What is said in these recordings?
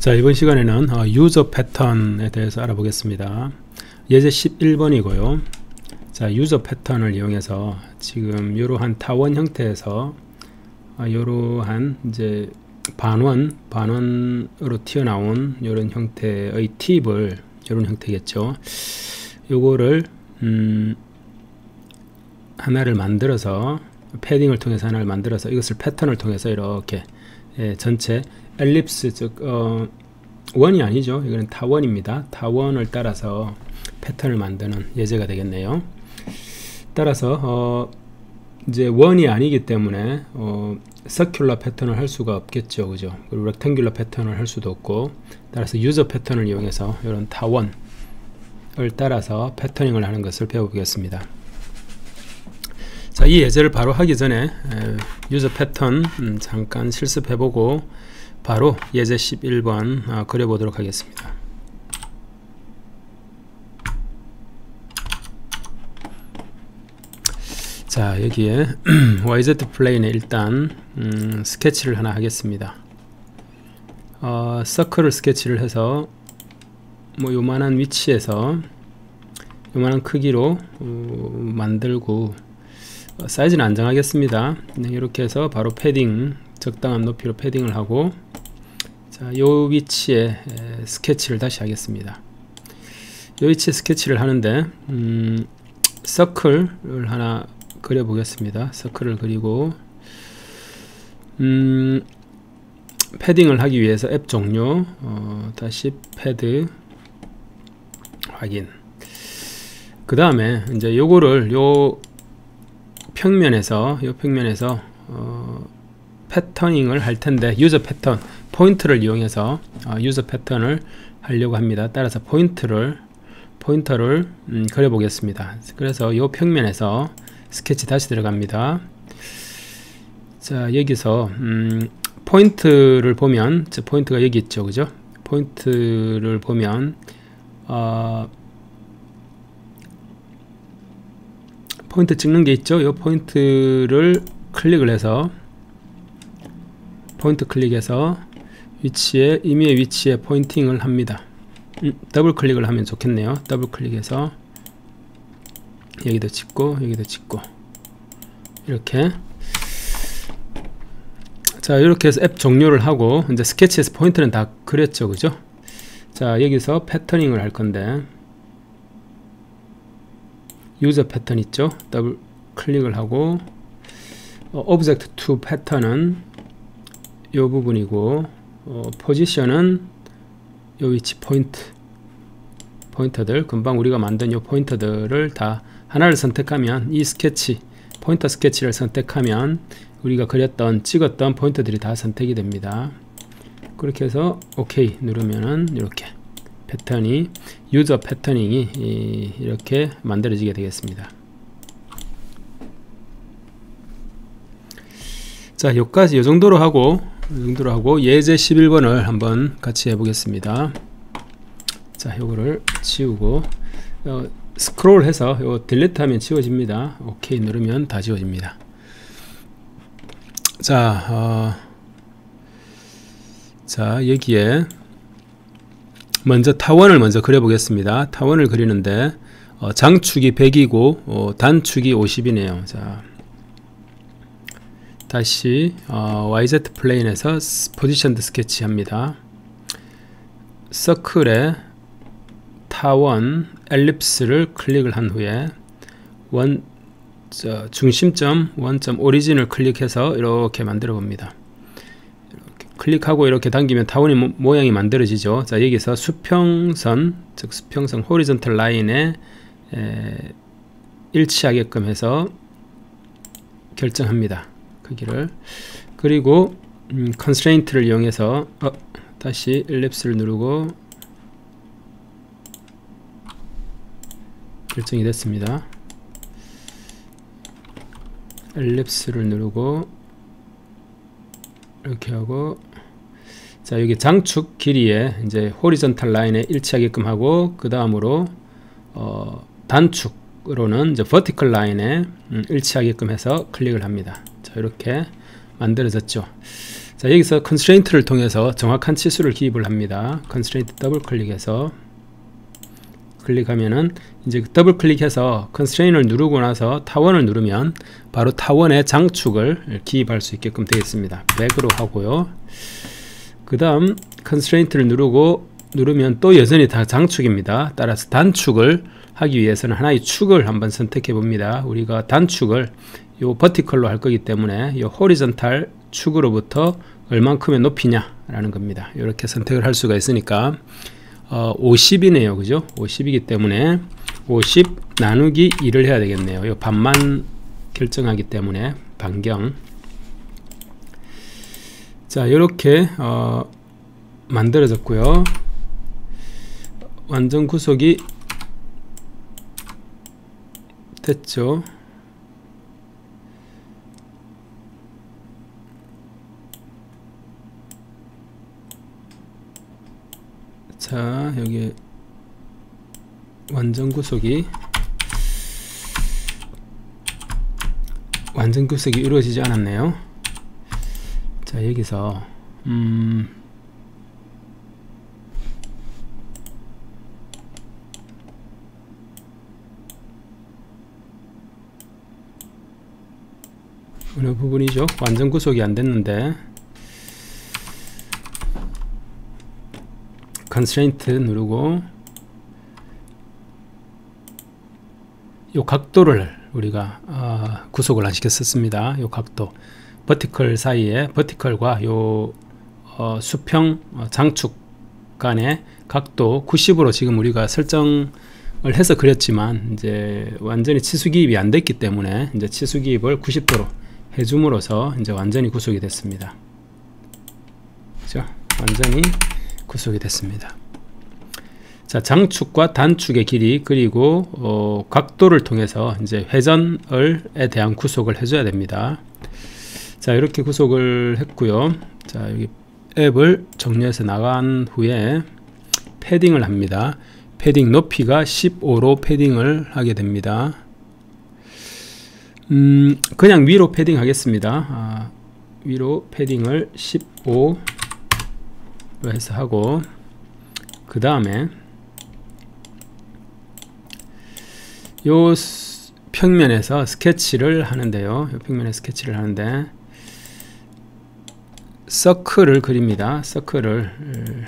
자, 이번 시간에는 유저 패턴에 대해서 알아보겠습니다. 예제 11번이고요. 자, 유저 패턴을 이용해서 지금 이러한 타원 형태에서 이러한 이제 반원으로 튀어나온 이런 형태의 팁을, 이런 형태겠죠. 요거를 하나를 만들어서, 패딩을 통해서 하나를 만들어서 이것을 패턴을 통해서 이렇게 전체 엘립스, 즉 원이 아니죠. 이거는 타원입니다. 타원을 따라서 패턴을 만드는 예제가 되겠네요. 따라서 이제 원이 아니기 때문에 서큘러 패턴을 할 수가 없겠죠, 그죠? 그리고 렉탱귤러 패턴을 할 수도 없고, 따라서 유저 패턴을 이용해서 이런 타원을 따라서 패터닝을 하는 것을 배워보겠습니다. 자, 이 예제를 바로 하기 전에 유저 패턴 잠깐 실습해보고 바로 예제 11번 그려보도록 하겠습니다. 자, 여기에 YZ 플레인에 일단 스케치를 하나 하겠습니다. 서클을 스케치를 해서 뭐 요만한 위치에서 요만한 크기로 만들고, 사이즈는 안 정하겠습니다. 이렇게 해서 바로 패딩, 적당한 높이로 패딩을 하고, 자, 요 위치에 스케치를 다시 하겠습니다. 요 위치에 스케치를 하는데 서클을 하나 그려 보겠습니다. 서클을 그리고 패딩을 하기 위해서 앱 종료, 다시 패드 확인. 그 다음에 이제 요거를 요 평면에서 패터닝을 할 텐데, 유저 패턴 포인트를 이용해서 유저 패턴을 하려고 합니다. 따라서 포인터를 그려 보겠습니다. 그래서 이 평면에서 스케치 다시 들어갑니다. 자, 여기서 포인트를 보면, 포인트가 여기 있죠, 그죠? 포인트를 보면 포인트 찍는 게 있죠. 이 포인트를 클릭을 해서, 포인트 클릭해서 위치에, 임의의 위치에 포인팅을 합니다. 더블 클릭을 하면 좋겠네요. 더블 클릭해서 여기도 찍고 여기도 찍고, 이렇게. 자, 이렇게 해서 앱 종료를 하고, 이제 스케치에서 포인트는 다 그렸죠, 그죠? 자, 여기서 패터닝을 할 건데, 유저 패턴 있죠? 더블 클릭을 하고, 오브젝트 투 패턴은 이 부분이고, 포지션은 이 위치 포인터들, 금방 우리가 만든 이 포인터들을 다 하나를 선택하면, 이 스케치, 포인터 스케치를 선택하면 우리가 그렸던, 찍었던 포인터들이 다 선택이 됩니다. 그렇게 해서 OK 누르면은 이렇게 패턴이, 유저 패터닝이 이렇게 만들어지게 되겠습니다. 자, 여기까지 이 정도로 하고 예제 11번을 한번 같이 해보겠습니다. 자, 요거를 지우고, 스크롤 해서 요 딜리트 하면 지워집니다. OK 누르면 다 지워집니다. 자, 자, 여기에 먼저 타원을 먼저 그려 보겠습니다. 타원을 그리는데 장축이 100이고 단축이 50이네요. 자, 다시 YZ 플레인에서 포지션드 스케치 합니다. 서클에 타원 엘립스를 클릭을 한 후에 중심점 원점 오리진을 클릭해서 이렇게 만들어 봅니다. 이렇게 클릭하고 이렇게 당기면 타원이 모양이 만들어지죠. 자, 여기서 수평선, 즉 수평선 호리존털 라인에 일치하게끔 해서 결정합니다. 크기를. 그리고 컨스트레인트를 이용해서 다시 엘립스를 누르고 결정이 됐습니다. 엘립스를 누르고 이렇게 하고, 자, 여기 장축 길이에 이제 호리존탈 라인에 일치하게끔 하고, 그 다음으로 단축으로는 이제 버티컬 라인에 일치하게끔 해서 클릭을 합니다. 자, 이렇게 만들어졌죠. 자, 여기서 constraint를 통해서 정확한 치수를 기입을 합니다. constraint 더블 클릭해서 클릭하면은 이제 더블 클릭해서 constraint을 누르고 나서 타원을 누르면 바로 타원의 장축을 기입할 수 있게끔 되겠습니다. 100으로 하고요. 그 다음 constraint를 누르면 또 여전히 다 장축입니다. 따라서 단축을 하기 위해서는 하나의 축을 한번 선택해 봅니다. 우리가 단축을 요 버티컬로 할 거기 때문에 요 호리존탈 축으로부터 얼만큼의 높이냐 라는 겁니다. 이렇게 선택을 할 수가 있으니까 50이네요. 그죠? 50이기 때문에 50 나누기 2를 해야 되겠네요. 요 반만 결정하기 때문에 반경. 자, 이렇게 만들어졌고요. 완전 구속이 됐죠. 자, 여기 완전 구속이 이루어지지 않았네요. 자, 여기서 어느 부분이죠? 완전 구속이 안 됐는데 constraint 누르고 요 각도를 우리가 구속을 안 시켰었습니다. 요 각도 버티컬 사이에 버티컬과 요 수평 장축 간의 각도 90으로 지금 우리가 설정을 해서 그렸지만 이제 완전히 치수 기입이 안 됐기 때문에 이제 치수 기입을 90도로 해줌으로써 이제 완전히 구속이 됐습니다. 그죠? 완전히 구속이 됐습니다. 자, 장축과 단축의 길이 그리고 각도를 통해서 이제 회전에 대한 구속을 해줘야 됩니다. 자, 이렇게 구속을 했고요. 자, 여기 앱을 정리해서 나간 후에 패딩을 합니다. 패딩 높이가 15로 패딩을 하게 됩니다. 그냥 위로 패딩 하겠습니다. 위로 패딩을 15로 해서 하고 그 다음에 요 평면에서 스케치를 하는데요. 요 평면에 스케치를 하는데 서클을 그립니다. 서클을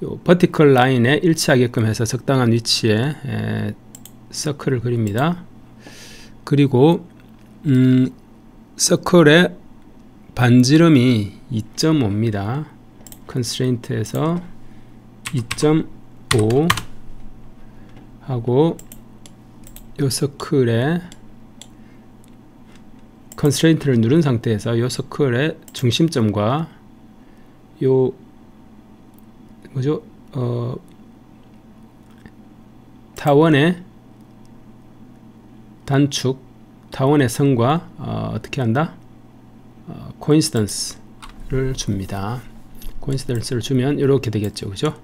요 버티컬 라인에 일치하게끔 해서 적당한 위치에 서클을 그립니다. 그리고 서클의 반지름이 2.5입니다. constraint에서 2.5 하고 요 서클에 constraint를 누른 상태에서 요 서클의 중심점과 요 뭐죠? 타원의 단축, 타원의 선과 어떻게 한다? coincidence를 줍니다. coincidence를 주면 이렇게 되겠죠, 그죠?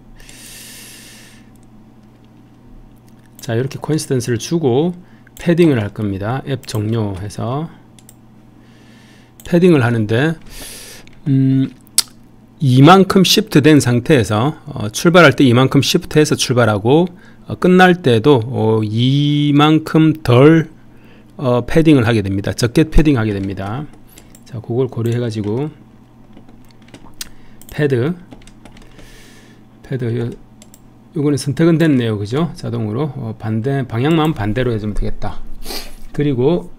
자, 이렇게 coincidence를 주고 패딩을 할 겁니다. 앱 종료해서 패딩을 하는데 이만큼 시프트 된 상태에서 출발할 때 이만큼 시프트해서 출발하고 끝날 때도 이만큼 덜 패딩을 하게 됩니다. 적게 패딩하게 됩니다. 자, 그걸 고려해 가지고 패드 요거는 선택은 됐네요. 그죠? 자동으로 반대 방향만 반대로 해주면 되겠다. 그리고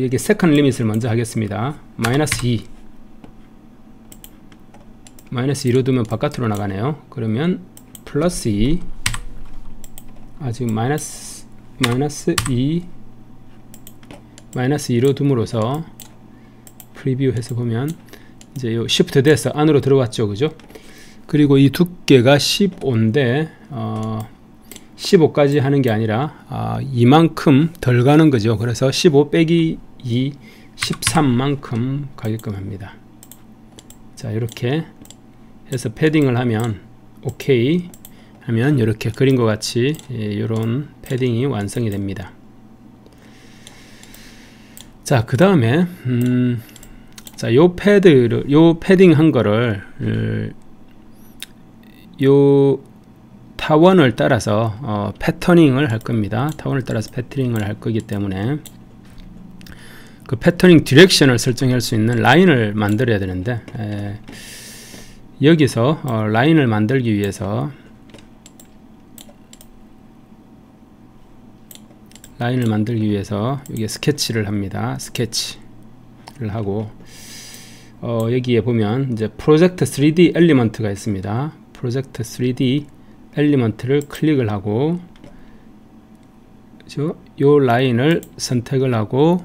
여기 세컨드 리밋을 먼저 하겠습니다. -2 -2로 두면 바깥으로 나가네요. 그러면 +2 지금 -2로 둠으로써 프리뷰 해서 보면 이제 요 시프트 돼서 안으로 들어왔죠. 그죠? 그리고 이 두께가 15인데 15까지 하는 게 아니라 이만큼 덜 가는 거죠. 그래서 15 빼기 2 13만큼 가게끔 합니다. 자, 이렇게 해서 패딩을 하면 OK 하면 이렇게 그린 것 같이 이런 패딩이 완성이 됩니다. 자, 그 다음에 자, 요 패딩 한 거를 요 타원을 따라서 패터닝을 할 겁니다. 타원을 따라서 패터닝을 할 거기 때문에 그 패터닝 디렉션을 설정할 수 있는 라인을 만들어야 되는데, 여기서 라인을 만들기 위해서 여기 스케치를 합니다. 스케치를 하고, 여기에 보면 이제 프로젝트 3D 엘리먼트가 있습니다. 프로젝트 3D 엘리먼트를 클릭을 하고, 요 라인을 선택을 하고,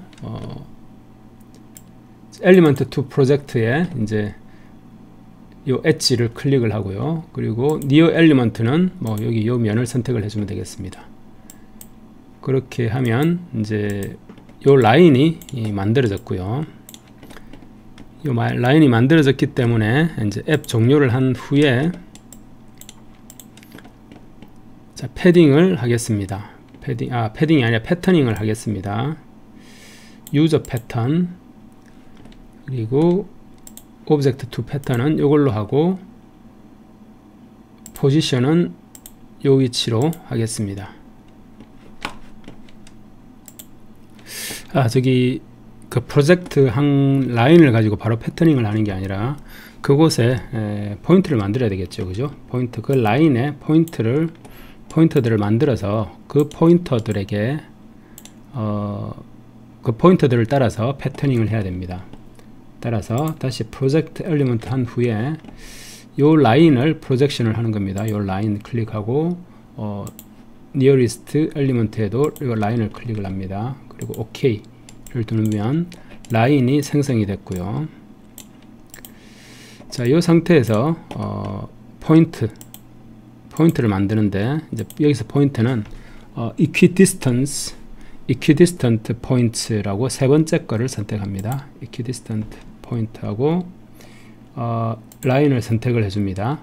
엘리먼트 2 프로젝트에 이제 요 엣지를 클릭을 하고요. 그리고 니어 엘리먼트는 뭐 여기 요 면을 선택을 해주면 되겠습니다. 그렇게 하면 이제 요 라인이 만들어졌고요. 요 라인이 만들어졌기 때문에 이제 앱 종료를 한 후에 자, 패딩을 하겠습니다. 패딩이 아니라 패터닝을 하겠습니다. 유저 패턴, 그리고 오브젝트 투 패턴은 이걸로 하고, 포지션은 요 위치로 하겠습니다. 저기 그 프로젝트 한 라인을 가지고 바로 패터닝을 하는 게 아니라 그곳에 포인트를 만들어야 되겠죠, 그죠? 포인트, 그 라인에 포인터들을 만들어서 그 포인터들에게 그 포인터들을 따라서 패터닝을 해야 됩니다. 따라서 다시 프로젝트 엘리먼트 한 후에 요 라인을 프로젝션을 하는 겁니다. 요 라인 클릭하고 nearest 엘리먼트에도 요 라인을 클릭을 합니다. 그리고 OK를 누르면 라인이 생성이 됐고요. 자, 요 상태에서 포인트를 만드는데, 이제 여기서 포인트는 equidistant points라고 세 번째 거를 선택합니다. equidistant point하고 라인을 선택을 해줍니다.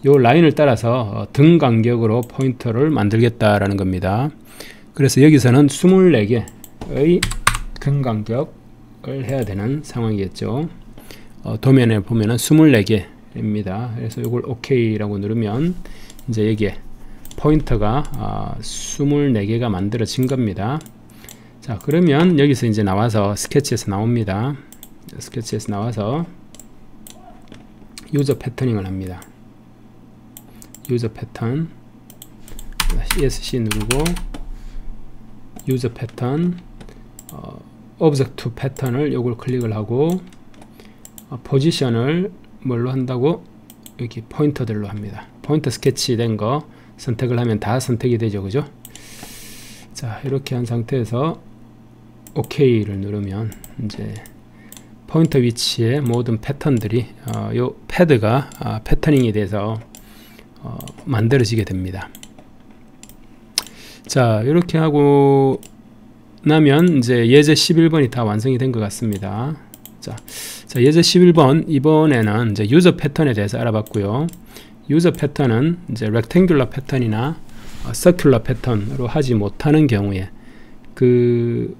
요 라인을 따라서 등 간격으로 포인터를 만들겠다라는 겁니다. 그래서 여기서는 24개의 등 간격을 해야 되는 상황이겠죠. 도면에 보면은 24개입니다. 그래서 이걸 OK라고 누르면 이제 여기에 포인터가 24개가 만들어진 겁니다. 자, 그러면 여기서 이제 나와서 스케치에서 나옵니다. 스케치에서 나와서 유저 패터닝을 합니다. 유저 패턴 ESC 누르고 유저 패턴 오브젝트 패턴을 요걸 클릭을 하고 포지션을 뭘로 한다고? 여기 포인터들로 합니다. 포인터 스케치 된 거 선택을 하면 다 선택이 되죠, 그죠? 자, 이렇게 한 상태에서 OK를 누르면 이제 포인터 위치에 모든 패턴들이 요 패드가 패터닝이 돼서 만들어지게 됩니다. 자, 이렇게 하고 나면 이제 예제 11번이 다 완성이 된 것 같습니다. 자, 예제 11번 이번에는 이제 유저 패턴에 대해서 알아봤고요. 유저 패턴은 이제 렉탱귤러 패턴이나 서큘러 패턴으로 하지 못하는 경우에 그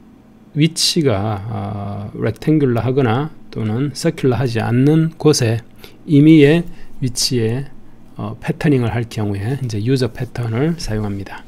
위치가 렉탱귤러 하거나 또는 서큘러 하지 않는 곳에 임의의 위치에 패터닝을 할 경우에 이제 유저 패턴을 사용합니다.